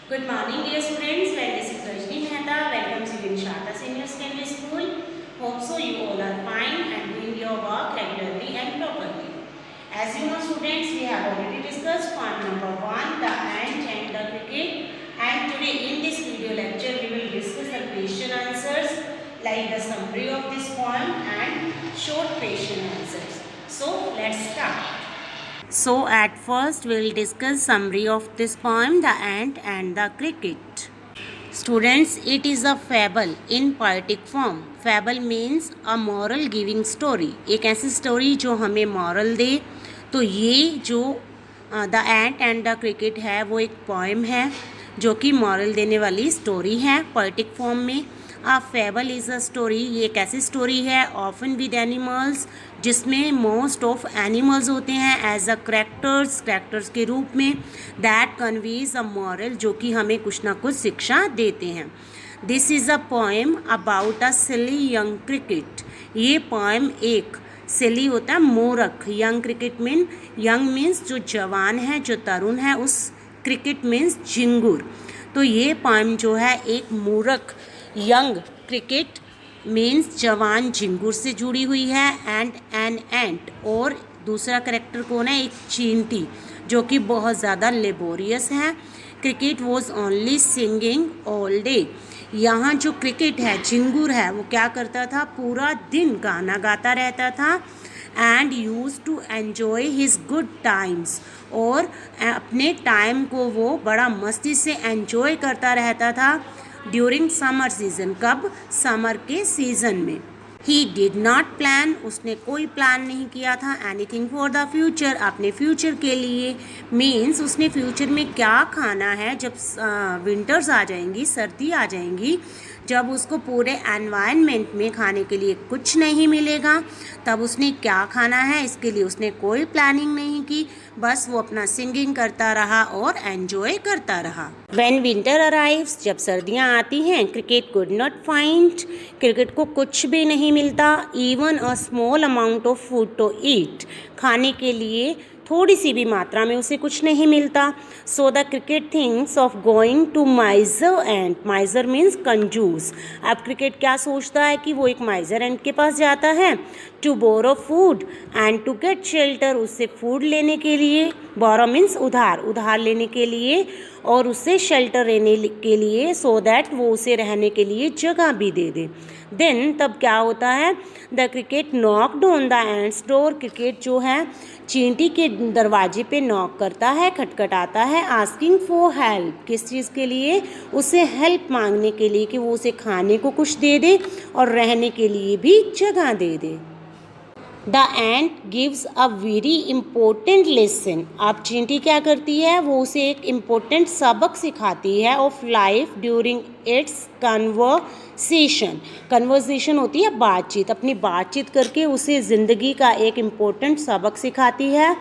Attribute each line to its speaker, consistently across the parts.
Speaker 1: Good morning, dear students. Well, this is Rajni Mehta. Welcome to Vinshata Senior Secondary School. Hope so you all are fine and doing your work regularly and properly. As you know, students, we have already discussed point number 1, the ant and the cricket. And today in this video lecture, we will discuss the question answers like the summary of this poem and short question answers. So, let's start. So at first we will discuss summary of this poem, The Ant and the Cricket. Students, it is a fable in poetic form. Fable means a moral giving story. एक ऐसी story जो हमें moral दे. तो ये जो The Ant and the Cricket है वो एक poem है जो कि moral देने वाली story है poetic form में. A fable is a story. ये एक ऐसी स्टोरी है often with animals जिसमें मोस्ट ऑफ एनिमल्स होते हैं एज अ करेक्टर्स के रूप में. दैट कन्वेज अ मॉरल जो कि हमें कुछ ना कुछ शिक्षा देते हैं. This is a poem about a silly young cricket. ये पोएम एक सिली होता है मूर्ख. Young cricket mean young means जो जवान है जो तरुण है. उस क्रिकेट मीन्स झिंगुर. तो ये पोएम जो है एक मूर्ख यंग क्रिकेट मीन्स जवान झिंगुर से जुड़ी हुई है. एंड एन एंट और दूसरा करेक्टर कौन है, एक चींटी जो कि बहुत ज़्यादा लेबोरियस है. Cricket was only singing all day. यहाँ जो क्रिकेट है झिंगुर है वो क्या करता था, पूरा दिन गाना गाता रहता था. And use to enjoy his good times. और अपने टाइम को वो बड़ा मस्ती से एन्जॉय करता रहता था. ड्यूरिंग समर सीजन, कब, समर के सीज़न में. ही डिड नॉट प्लान, उसने कोई प्लान नहीं किया था. एनीथिंग फॉर द फ्यूचर, अपने फ्यूचर के लिए. मीन्स उसने फ्यूचर में क्या खाना है जब विंटर्स आ जाएंगी, सर्दी आ जाएंगी, जब उसको पूरे एनवायरनमेंट में खाने के लिए कुछ नहीं मिलेगा, तब उसने क्या खाना है इसके लिए उसने कोई प्लानिंग नहीं की. बस वो अपना सिंगिंग करता रहा और एन्जॉय करता रहा. व्हेन विंटर अराइव्स, जब सर्दियाँ आती हैं, cricket could not find, cricket को कुछ भी नहीं मिलता. Even a small amount of food to eat, खाने के लिए थोड़ी सी भी मात्रा में उसे कुछ नहीं मिलता. So the cricket thinks of going to miser end. Miser means कंजूस. अब क्रिकेट क्या सोचता है कि वो एक माइजर एंड के पास जाता है to borrow food and to get shelter, उससे फूड लेने के लिए. बोरो मीन्स उधार लेने के लिए और उससे शेल्टर लेने के लिए. सो दैट वो उसे रहने के लिए जगह भी दे दे. देन तब क्या होता है, the cricket knocked on the ants door. Cricket जो है चींटी के दरवाजे पे नॉक करता है, खटखटाता है. आस्किंग फॉर हेल्प, किस चीज़ के लिए, उसे हेल्प मांगने के लिए कि वो उसे खाने को कुछ दे दे और रहने के लिए भी जगह दे दे. The ant gives a very important lesson. अब चींटी क्या करती है, वो उसे एक इम्पोर्टेंट सबक सिखाती है of life during its conversation. Conversation होती है बातचीत. अपनी बातचीत करके उसे ज़िंदगी का एक इम्पोर्टेंट सबक सिखाती है.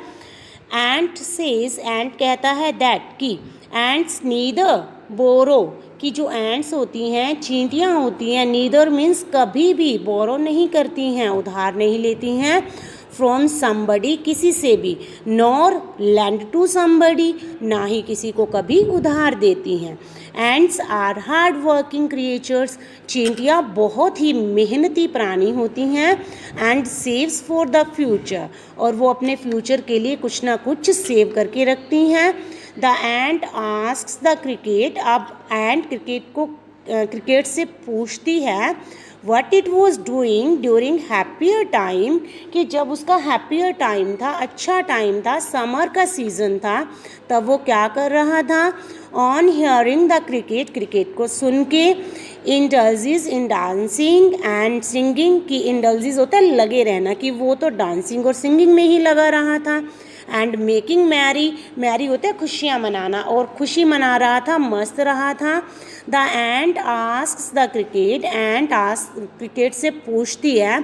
Speaker 1: एंट सेज, एंट कहता है दैट कि एंट्स नीदर बोरो, कि जो एंट्स होती हैं, चींटियाँ होती हैं, नीदर मीन्स कभी भी, बोरो नहीं करती हैं, उधार नहीं लेती हैं, फ्रॉम समबडी, किसी से भी, नॉर लैंड टू समबडी, ना ही किसी को कभी उधार देती हैं. Ants are hard working creatures. चींटियाँ बहुत ही मेहनती प्राणी होती हैं. And saves for the future, और वो अपने फ्यूचर के लिए कुछ ना कुछ सेव करके रखती हैं. The ant asks the cricket. अब एंट क्रिकेट से पूछती है what it was doing during happier time, कि जब उसका हैप्पियर टाइम था, अच्छा टाइम था, समर का सीज़न था, तब वो क्या कर रहा था. On hearing the cricket, cricket को सुन के. इंडल्जिज इन डांसिंग एंड सिंगिंग, की इंडल्जिज होता है लगे रहना, कि वो तो डांसिंग और सिंगिंग में ही लगा रहा था. एंड मेकिंग मैरी, मैरी होता है खुशियाँ मनाना, और खुशी मना रहा था, मस्त रहा था. The ant asks the cricket, ant ask cricket से पूछती है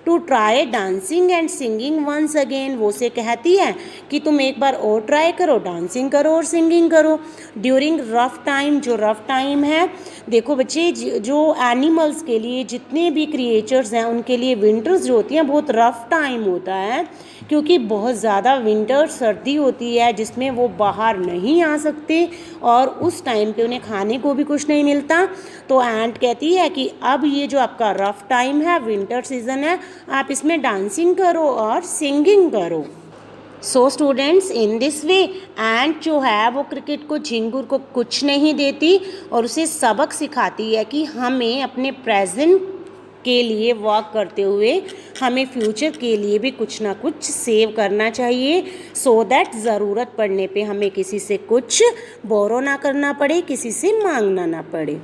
Speaker 1: to try dancing and singing once again. वो से कहती है कि तुम एक बार और ट्राई करो, डांसिंग करो और सिंगिंग करो. ड्यूरिंग रफ टाइम, जो रफ टाइम है, देखो बच्चे, जो एनिमल्स के लिए, जितने भी क्रिएचर्स हैं उनके लिए विंटर्स जो होती हैं बहुत रफ टाइम होता है, क्योंकि बहुत ज़्यादा विंटर सर्दी होती है जिसमें वो बाहर नहीं आ सकते और उस टाइम पे उन्हें खाने को भी कुछ नहीं मिलता। तो एंट कहती है कि अब ये जो आपका रफ टाइम है, विंटर सीज़न है, आप इसमें डांसिंग करो और सिंगिंग करो। So students, in this way एंट जो है वो क्रिकेट को, झिंगुर को कुछ नहीं देती और उसे सबक सिखाती है कि हमें अपने प्रेजेंट के लिए वर्क करते हुए हमें फ्यूचर के लिए भी कुछ ना कुछ सेव करना चाहिए, सो दैट ज़रूरत पड़ने पे हमें किसी से कुछ बोरो ना करना पड़े, किसी से मांगना ना पड़े।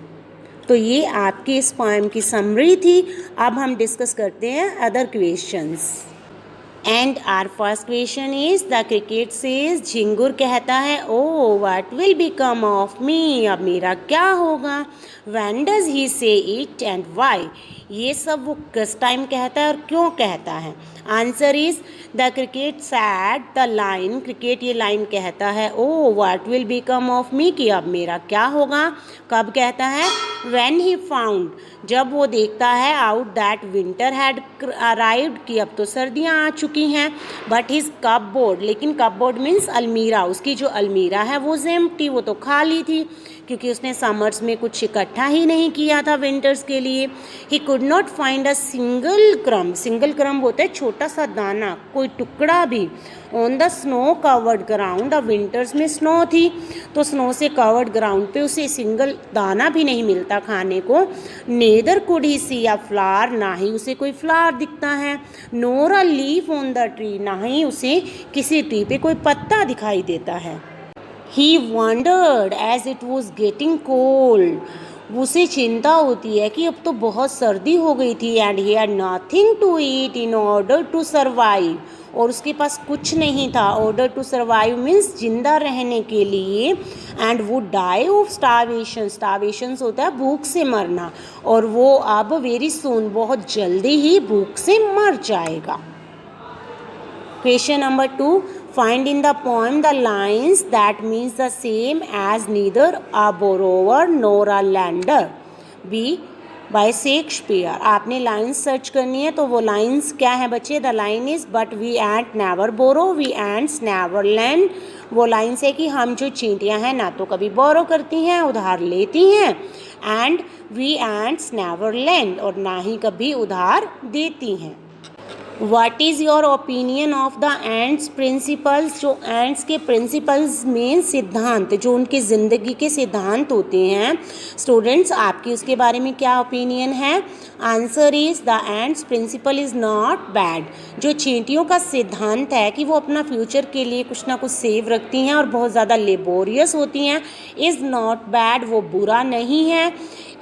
Speaker 1: तो ये आपकी इस पोएम की समरी थी। अब हम डिस्कस करते हैं other questions. And our first question is the cricket says, झिंगुर कहता है, O what will become of me, अब मेरा क्या होगा। व्हेन डज ही से इट एंड व्हाई, ये सब वो किस टाइम कहता है और क्यों कहता है। Answer is the cricket sad the line, cricket ये लाइन कहता है, O what will become of मी, कि अब मेरा क्या होगा। कब कहता है, व्हेन ही फाउंड, जब वो देखता है, out that winter had arrived, कि अब तो सर्दियाँ आ चुकी हैं। बट हिज कपबोर्ड, लेकिन कपबोर्ड मीन्स अलमीरा, उसकी जो अलमीरा है वो एम्प्टी, वो तो खाली थी क्योंकि उसने समर्स में कुछ इकट्ठा ही नहीं किया था विंटर्स के लिए। He could not find a single crumb, single crumb होता है छोटा सा दाना, कोई टुकड़ा भी। On the snow covered ground, अब विंटर्स में स्नो थी तो स्नो से कवर्ड ग्राउंड पे उसे सिंगल दाना भी नहीं मिलता खाने को। Neither could he see a flower, ना ही उसे कोई फ्लावर दिखता है। Nor a leaf on the tree, ना ही उसे किसी ट्री पे कोई पत्ता दिखाई देता है। He wondered as it was getting cold, उसे चिंता होती है कि अब तो बहुत सर्दी हो गई थी। And he had nothing to eat in order to survive, और उसके पास कुछ नहीं था। order to survive means जिंदा रहने के लिए। And would die of starvation, starvation होता है भूख से मरना, और वो अब very soon, बहुत जल्दी ही भूख से मर जाएगा। Question number 2, find in the poem the lines that means the same as neither a borrower nor a lender. B, by Shakespeare. आपने लाइन्स सर्च करनी है, तो वो लाइन्स क्या है बच्चे। The line is, but we ant never borrow, we ants never lend. वो lines है कि हम जो चींटियां हैं ना तो कभी बोरो करती हैं, उधार लेती हैं, and we ants never lend, और ना ही कभी उधार देती हैं। What is your opinion of the ants principles, जो ants के principles में सिद्धांत, जो उनकी ज़िंदगी के सिद्धांत होते हैं, स्टूडेंट्स आपकी उसके बारे में क्या ओपिनियन है। Answer is the ants principle is not bad, जो चींटियों का सिद्धांत है कि वो अपना फ्यूचर के लिए कुछ ना कुछ सेव रखती हैं और बहुत ज़्यादा लेबोरियस होती हैं, इज़ नॉट बैड, वो बुरा नहीं है।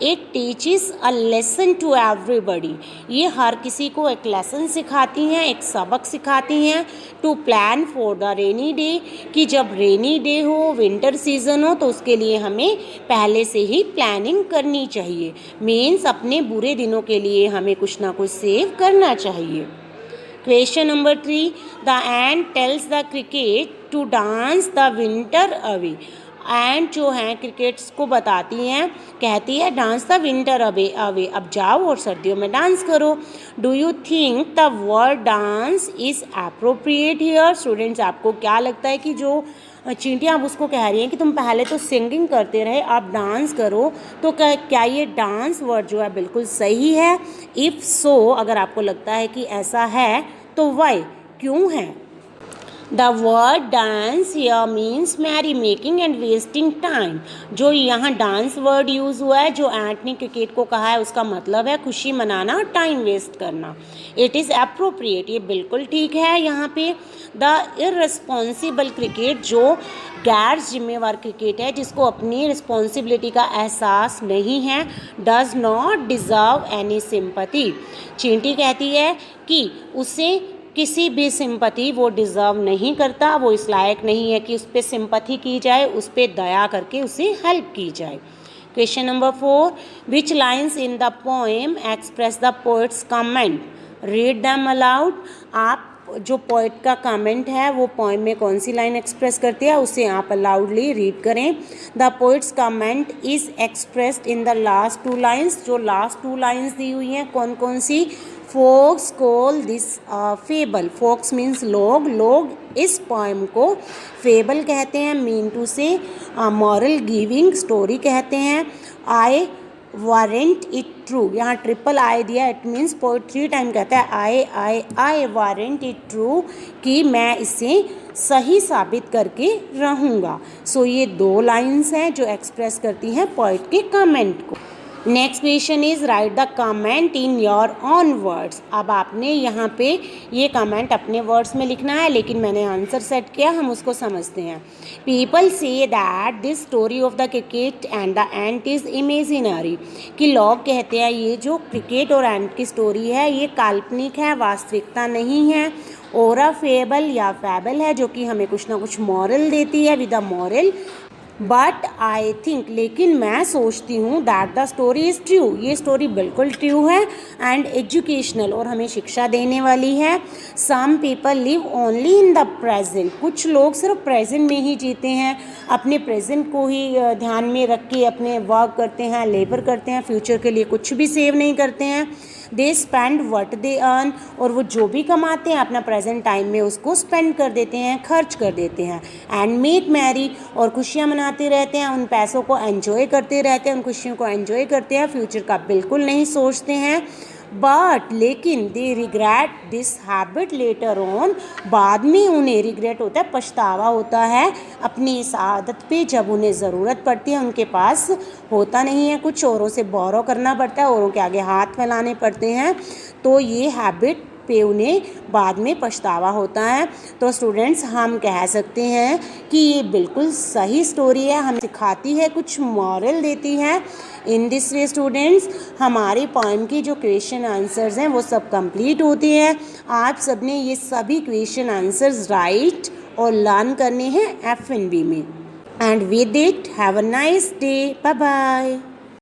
Speaker 1: It teaches a lesson to everybody, ये हर किसी को एक लेसन सिखाती हैं, एक सबक सिखाती हैं। To plan for the rainy day, कि जब रेनी डे हो, विंटर सीजन हो, तो उसके लिए हमें पहले से ही प्लानिंग करनी चाहिए। मीन्स अपने बुरे दिनों के लिए हमें कुछ ना कुछ सेव करना चाहिए। Question number 3, the ant tells the cricket to dance the winter away. And जो हैं क्रिकेट्स को बताती हैं, कहती है डांस द विंटर अवे, अब जाओ और सर्दियों में डांस करो। Do you think the word dance is appropriate here. Students आपको क्या लगता है कि जो चींटियाँ अब उसको कह रही हैं कि तुम पहले तो सिंगिंग करते रहे, अब डांस करो, तो क्या ये डांस वर्ड जो है बिल्कुल सही है। इफ़ सो, अगर आपको लगता है कि ऐसा है तो वाई, क्यों है। The word dance here means merry making and wasting time. जो यहाँ डांस वर्ड यूज़ हुआ है, जो एंट ने क्रिकेट को कहा है, उसका मतलब है खुशी मनाना और टाइम वेस्ट करना। इट इज़ एप्रोप्रिएट, ये बिल्कुल ठीक है यहाँ पे। द इररिस्पॉन्सिबल क्रिकेट, जो गैर जिम्मेवार क्रिकेट है, जिसको अपनी रिस्पॉन्सिबिलिटी का एहसास नहीं है, does not deserve any sympathy. चींटी कहती है कि उसे किसी भी सिंपैथी वो डिज़र्व नहीं करता, वो इस लायक नहीं है कि उस पर सिंपैथी की जाए, उस पर दया करके उसे हेल्प की जाए। Question number 4, which lines in the poem express the poet's comment. Read them allowed. आप जो पोएट का कमेंट है वो पोएम में कौन सी लाइन एक्सप्रेस करती है, उसे आप अलाउडली रीड करें। The poet's comment is expressed in the last 2 lines. जो लास्ट 2 लाइन्स दी हुई हैं कौन कौन सी। Folks call this fable. Folks means लोग, लोग इस पोएम को फेबल कहते हैं, mean to say moral giving story कहते हैं। आई वारंट इट ट्रू, यहाँ ट्रिपल आई दिया, इट मीन्स पोएट 3 टाइम कहता है आई वारंट इट ट्रू, कि मैं इसे सही साबित करके रहूँगा। सो ये 2 लाइन्स हैं जो एक्सप्रेस करती हैं पोएट के कमेंट को। Next question is right the comment in your on words. अब आपने यहाँ पे ये कमेंट अपने वर्ड्स में लिखना है, लेकिन मैंने आंसर सेट किया, हम उसको समझते हैं। People say that this story of the cricket and the ant is imaginary, कि लोग कहते हैं ये जो क्रिकेट और एंट की स्टोरी है ये काल्पनिक है, वास्तविकता नहीं है। और अ फेबल या फैबल है जो कि हमें कुछ ना कुछ मॉरल देती है, with a moral. But I think, लेकिन मैं सोचती हूँ that the story is true, ये स्टोरी बिल्कुल ट्रू है, एंड एजुकेशनल, और हमें शिक्षा देने वाली है। Some people live only in the present, कुछ लोग सिर्फ प्रेजेंट में ही जीते हैं, अपने प्रेजेंट को ही ध्यान में रख के अपने वर्क करते हैं, लेबर करते हैं, फ्यूचर के लिए कुछ भी सेव नहीं करते हैं। They spend what they earn, और वो जो भी कमाते हैं अपना प्रेजेंट टाइम में उसको स्पेंड कर देते हैं, खर्च कर देते हैं। एंड मेक मैरी, और खुशियाँ मनाते रहते हैं, उन पैसों को एंजॉय करते रहते हैं, उन खुशियों को एंजॉय करते हैं, फ्यूचर का बिल्कुल नहीं सोचते हैं। बट लेकिन they regret this habit later on, बाद में उन्हें रिग्रेट होता है, पछतावा होता है अपनी इस आदत पे, जब उन्हें ज़रूरत पड़ती है, उनके पास होता नहीं है कुछ, औरों से बोरो करना पड़ता है, औरों के आगे हाथ फैलाने पड़ते हैं, तो ये हैबिट पे उन्हें बाद में पछतावा होता है। तो स्टूडेंट्स हम कह सकते हैं कि ये बिल्कुल सही स्टोरी है, हमें सिखाती है, कुछ मॉरल देती है। इन दिस वे स्टूडेंट्स हमारी पोएम की जो क्वेश्चन आंसर्स हैं वो सब कंप्लीट होते हैं। आप सबने ये सभी क्वेश्चन आंसर्स राइट और लर्न करने हैं FNB में। And with it have a nice day, bye bye.